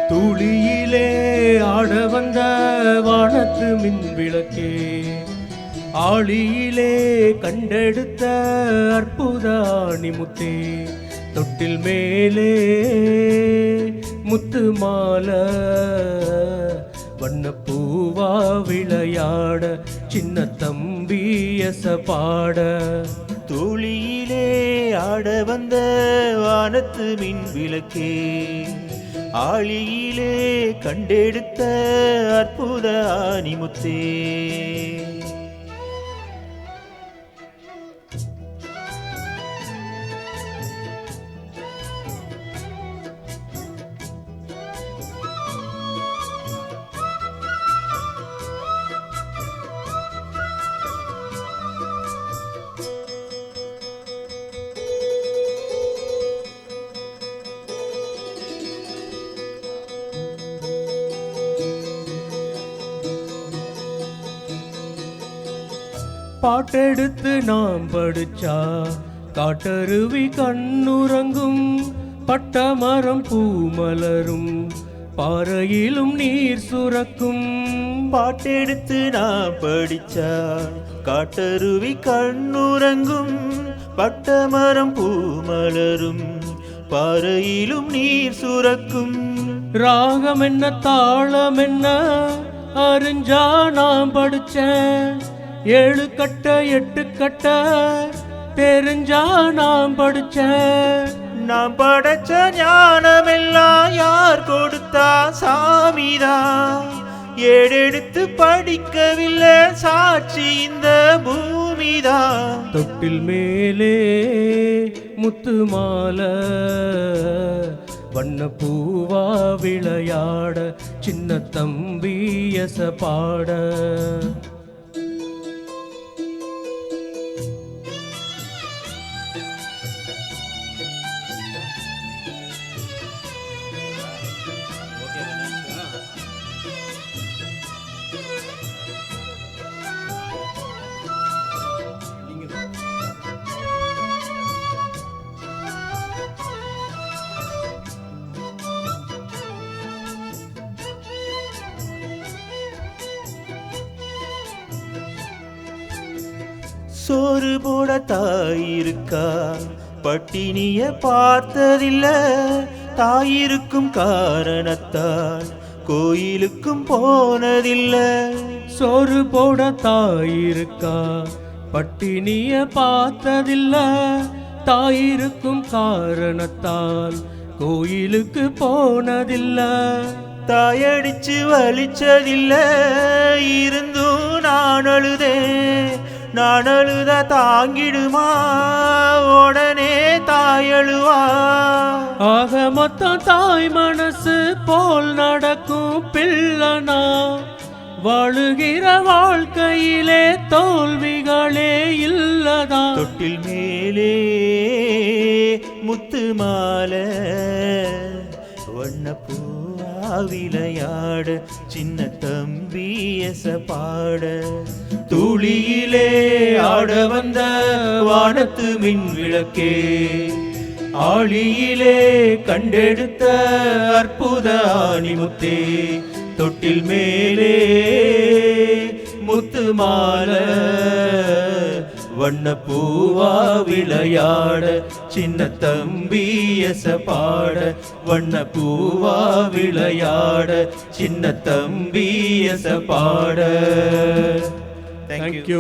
துளியிலே ஆட வந்த வானத்து மின் விளக்கே, ஆளியிலே கண்டெடுத்த அற்புத ஆணிமுத்தே, தொட்டில் மேலே முத்து மாலை வண்ணப்பூவா விளையாட, சின்ன தம்பி எசப்பாட. துளியிலே ஆட வந்த வானத்து மின் விளக்கே, ஆளியிலே கண்டெடுத்த அற்புத ஆணிமுத்தே, பாட்டெடுத்து நாம் படிச்சா காட்டருவி கண்ணுறங்கும், பட்டமரம் பூமலரும் பாறையிலும் நீர் சுரக்கும். பாட்டெடுத்து நான் படிச்சா காட்டருவி கண்ணுறங்கும், பட்டமரம் பூமலரும் பாறையிலும் நீர் சுரக்கும். ராகம் என்ன தாளம் என்ன அறிஞ்சா நாம் படிச்சேன், 7 கட்ட 8 கட்ட தெரிஞ்சா நாம் படிச்சேன். நாம் படைச்ச ஞானமெல்லாம் யார் கொடுத்தா? சாமிதான். ஏடெடுத்து படிக்கவில்லை, சாட்சி இந்த பூமிதான். தொட்டில் மேலே முத்து மாலை வண்ணப்பூவா விளையாட, சின்ன தம்பி எசப்பாட. சோறு போட தாயிருக்கா, பட்டினிய பார்த்ததில்ல, தாயிருக்கும் காரணத்தால் கோயிலுக்கும் போனதில்ல. சோறு போட தாயிருக்கா, பட்டினிய பார்த்ததில்ல, தாயிருக்கும் காரணத்தால் கோயிலுக்கு போனதில்ல. தாயடிச்சு வலிச்சதில்ல, இருந்தும் நான் அழுதேன். நான் அழுத தாங்கிடுமா? உடனே தாயழுவா. ஆக மொத்தம் தாய் மனசு போல் நடக்கும் பிள்ளனா, வாழுகிற வாழ்க்கையிலே தோல்விகளே இல்லதா. தொட்டில் மேலே முத்து மாலை வண்ணப்பூவா விளையாட, சின்ன தம்பி எசப்பாட. துளியிலே ஆட வந்த வானத்து மின் விளக்கே, ஆளியிலே கண்டெடுத்த அற்புத ஆணிமுத்தே, தொட்டில் மேலே முத்து மாலை வண்ணப்பூவா விளையாட, சின்ன தம்பி எசப்பாட. வண்ணப்பூவா விளையாட, சின்ன தம்பி எசப்பாட. Thank you.